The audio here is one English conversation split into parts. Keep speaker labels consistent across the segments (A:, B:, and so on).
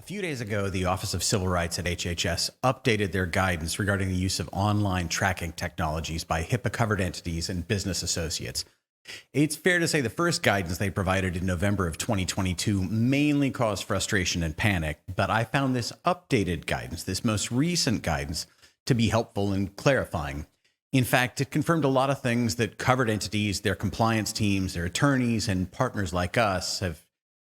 A: few days ago, the Office of Civil Rights at HHS updated their guidance regarding the use of online tracking technologies by HIPAA-covered entities and business associates. It's fair to say the first guidance they provided in November of 2022 mainly caused frustration and panic, but I found this updated guidance, this most recent guidance, to be helpful and clarifying. In fact, it confirmed a lot of things that covered entities, their compliance teams, their attorneys, and partners like us have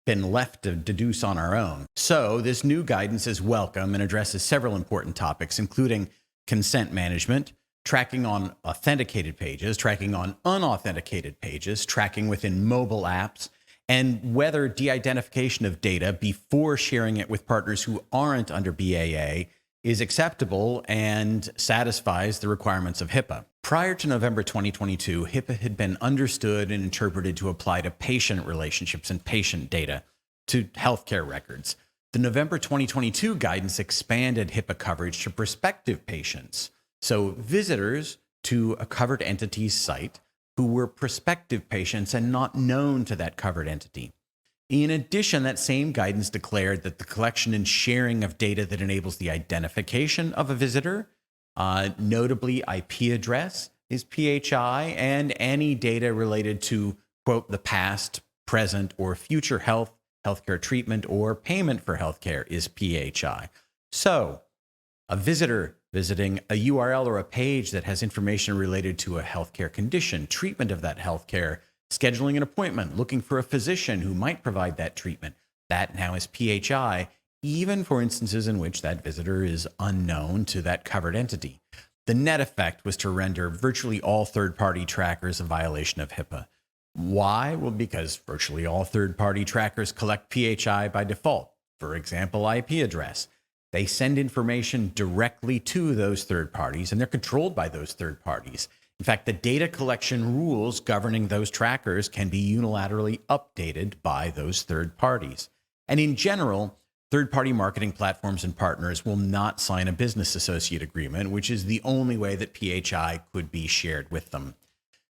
A: been left to deduce on our own. So this new guidance is welcome and addresses several important topics, including consent management, tracking on authenticated pages, tracking on unauthenticated pages, tracking within mobile apps, and whether de-identification of data before sharing it with partners who aren't under BAA is acceptable and satisfies the requirements of HIPAA. Prior to November 2022, HIPAA had been understood and interpreted to apply to patient relationships and patient data to healthcare records. The November 2022 guidance expanded HIPAA coverage to prospective patients, so visitors to a covered entity's site who were prospective patients and not known to that covered entity. In addition, that same guidance declared that the collection and sharing of data that enables the identification of a visitor, notably IP address, is PHI, and any data related to, quote, the past, present, or future healthcare treatment, or payment for healthcare is PHI. So, a visitor visiting a URL or a page that has information related to a healthcare condition, treatment of that healthcare, scheduling an appointment, looking for a physician who might provide that treatment, that now is PHI, even for instances in which that visitor is unknown to that covered entity. The net effect was to render virtually all third-party trackers a violation of HIPAA. Why? Well, because virtually all third-party trackers collect PHI by default. For example, IP address. They send information directly to those third parties, and they're controlled by those third parties. In fact, the data collection rules governing those trackers can be unilaterally updated by those third parties. And in general, third-party marketing platforms and partners will not sign a business associate agreement, which is the only way that PHI could be shared with them.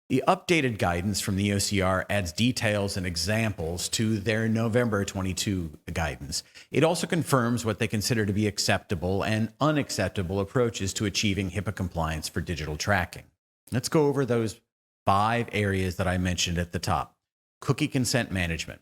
A: The updated guidance from the OCR adds details and examples to their November 22 guidance. It also confirms what they consider to be acceptable and unacceptable approaches to achieving HIPAA compliance for digital tracking. Let's go over those 5 areas that I mentioned at the top. Cookie consent management.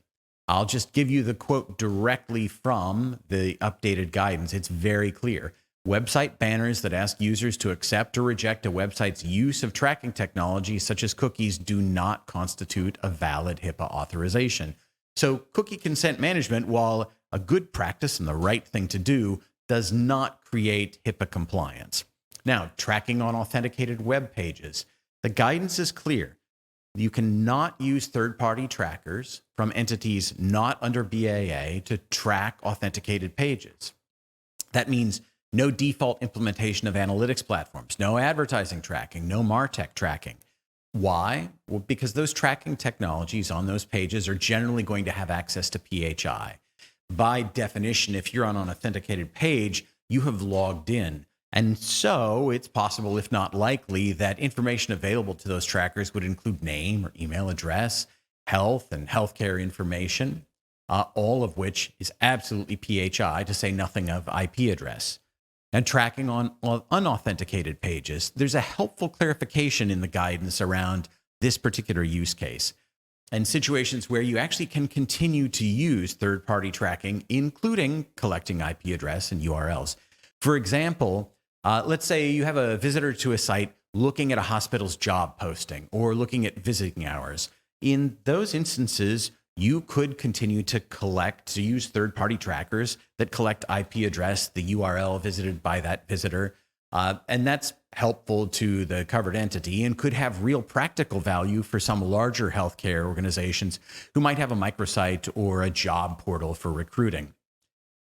A: I'll just give you the quote directly from the updated guidance. It's very clear. Website banners that ask users to accept or reject a website's use of tracking technology, such as cookies, do not constitute a valid HIPAA authorization. So cookie consent management, while a good practice and the right thing to do, does not create HIPAA compliance. Now, tracking on authenticated web pages. The guidance is clear. You cannot use third-party trackers from entities not under BAA to track authenticated pages. That means no default implementation of analytics platforms, no advertising tracking, no MarTech tracking. Why? Well, because those tracking technologies on those pages are generally going to have access to PHI. By definition, if you're on an authenticated page, you have logged in. And so it's possible, if not likely, that information available to those trackers would include name or email address, health and healthcare information, all of which is absolutely PHI, to say nothing of IP address. And tracking on unauthenticated pages, there's a helpful clarification in the guidance around this particular use case and situations where you actually can continue to use third-party tracking, including collecting IP address and URLs. For example, let's say you have a visitor to a site looking at a hospital's job posting or looking at visiting hours. In those instances, you could continue to use third-party trackers that collect IP address, the URL visited by that visitor, and that's helpful to the covered entity and could have real practical value for some larger healthcare organizations who might have a microsite or a job portal for recruiting.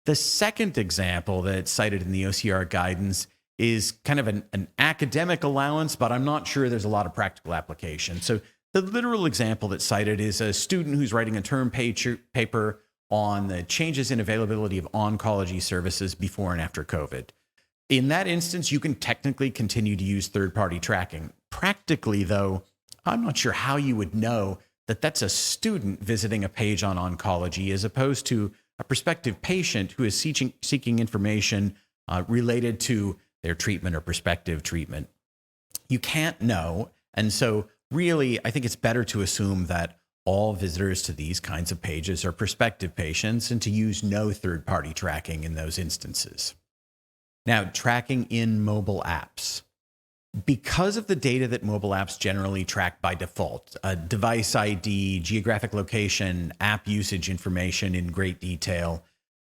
A: The second example that's cited in the OCR guidance is kind of an academic allowance, but I'm not sure there's a lot of practical application. So the literal example that's cited is a student who's writing a term paper on the changes in availability of oncology services before and after COVID. In that instance, you can technically continue to use third-party tracking. Practically, though, I'm not sure how you would know that that's a student visiting a page on oncology as opposed to a prospective patient who is seeking information related to their treatment or prospective treatment. You can't know. And so really, I think it's better to assume that all visitors to these kinds of pages are prospective patients and to use no third-party tracking in those instances. Now, tracking in mobile apps. Because of the data that mobile apps generally track by default, device ID, geographic location, app usage information in great detail,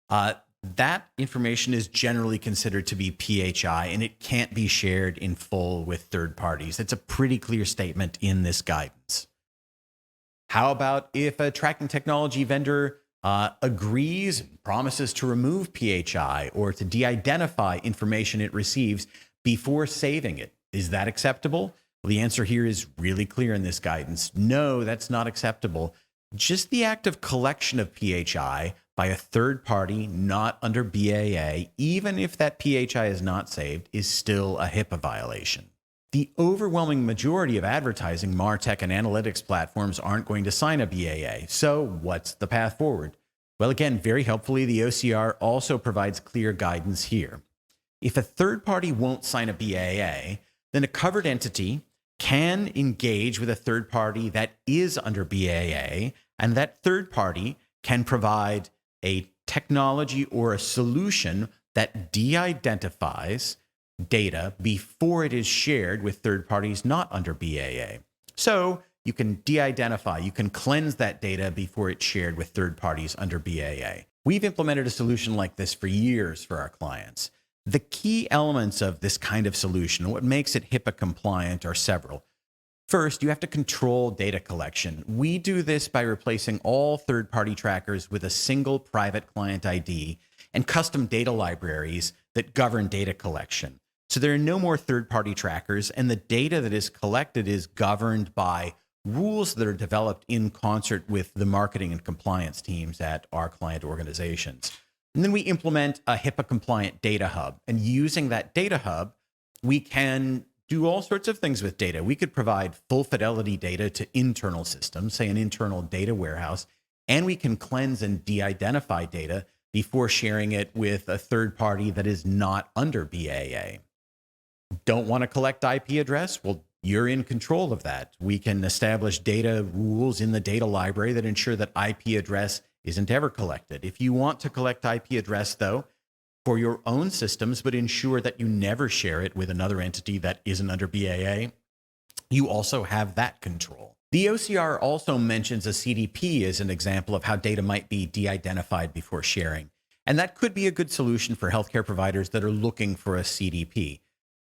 A: that information is generally considered to be PHI, and it can't be shared in full with third parties. It's a pretty clear statement in this guidance. How about if a tracking technology vendor agrees and promises to remove PHI or to de-identify information it receives before saving it? Is that acceptable? Well, the answer here is really clear in this guidance. No, that's not acceptable. Just the act of collection of PHI by a third party not under BAA, even if that PHI is not saved, is still a HIPAA violation. The overwhelming majority of advertising, MarTech, and analytics platforms aren't going to sign a BAA. So what's the path forward? Well, again, very helpfully, the OCR also provides clear guidance here. If a third party won't sign a BAA, then a covered entity can engage with a third party that is under BAA, and that third party can provide a technology or a solution that de-identifies data before it is shared with third parties not under BAA. So you can de-identify, you can cleanse that data before it's shared with third parties under BAA. We've implemented a solution like this for years for our clients. The key elements of this kind of solution, what makes it HIPAA compliant, are several. First, you have to control data collection. We do this by replacing all third-party trackers with a single private client ID and custom data libraries that govern data collection. So there are no more third-party trackers, and the data that is collected is governed by rules that are developed in concert with the marketing and compliance teams at our client organizations. And then we implement a HIPAA-compliant data hub. And using that data hub, we can do all sorts of things with data. We could provide full fidelity data to internal systems, say an internal data warehouse, and we can cleanse and de-identify data before sharing it with a third party that is not under BAA. Don't want to collect IP address? Well, you're in control of that. We can establish data rules in the data library that ensure that IP address isn't ever collected. If you want to collect IP address, though, for your own systems, but ensure that you never share it with another entity that isn't under BAA, you also have that control. The OCR also mentions a CDP as an example of how data might be de-identified before sharing. And that could be a good solution for healthcare providers that are looking for a CDP.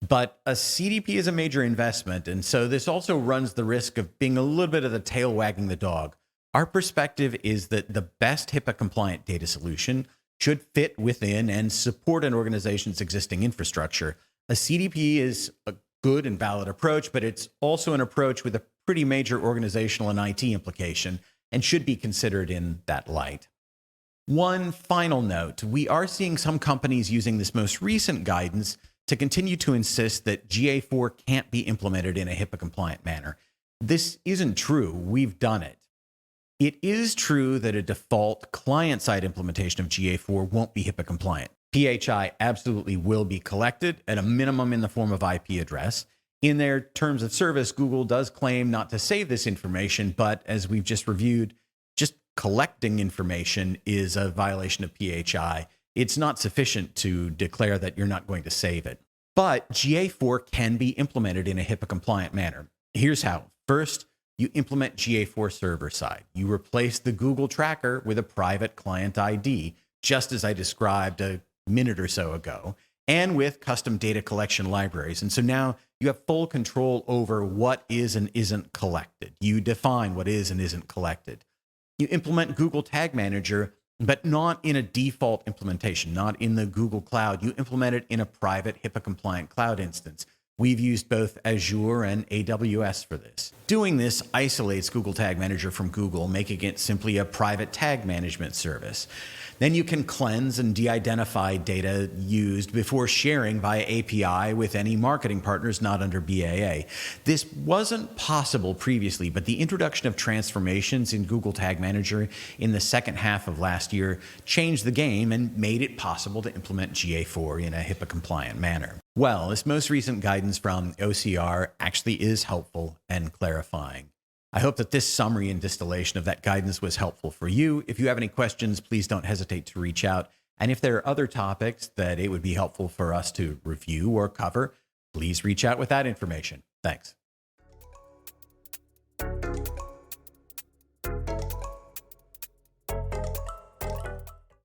A: But a CDP is a major investment, and so this also runs the risk of being a little bit of the tail wagging the dog. Our perspective is that the best HIPAA-compliant data solution should fit within and support an organization's existing infrastructure. A CDP is a good and valid approach, but it's also an approach with a pretty major organizational and IT implication and should be considered in that light. One final note, we are seeing some companies using this most recent guidance to continue to insist that GA4 can't be implemented in a HIPAA-compliant manner. This isn't true. We've done it. It is true that a default client-side implementation of GA4 won't be HIPAA compliant. PHI absolutely will be collected at a minimum in the form of IP address. In their terms of service, Google does claim not to save this information, but as we've just reviewed, just collecting information is a violation of PHI. It's not sufficient to declare that you're not going to save it. But GA4 can be implemented in a HIPAA compliant manner. Here's how. First, you implement GA4 server side. You replace the Google tracker with a private client ID, just as I described a minute or so ago, and with custom data collection libraries. And so now you have full control over what is and isn't collected. You define what is and isn't collected. You implement Google Tag Manager, but not in a default implementation, not in the Google Cloud. You implement it in a private HIPAA compliant cloud instance. We've used both Azure and AWS for this. Doing this isolates Google Tag Manager from Google, making it simply a private tag management service. Then you can cleanse and de-identify data used before sharing via API with any marketing partners not under BAA. This wasn't possible previously, but the introduction of transformations in Google Tag Manager in the second half of last year changed the game and made it possible to implement GA4 in a HIPAA compliant manner. Well, this most recent guidance from OCR actually is helpful and clarifying. I hope that this summary and distillation of that guidance was helpful for you. If you have any questions, please don't hesitate to reach out. And if there are other topics that it would be helpful for us to review or cover, please reach out with that information. Thanks.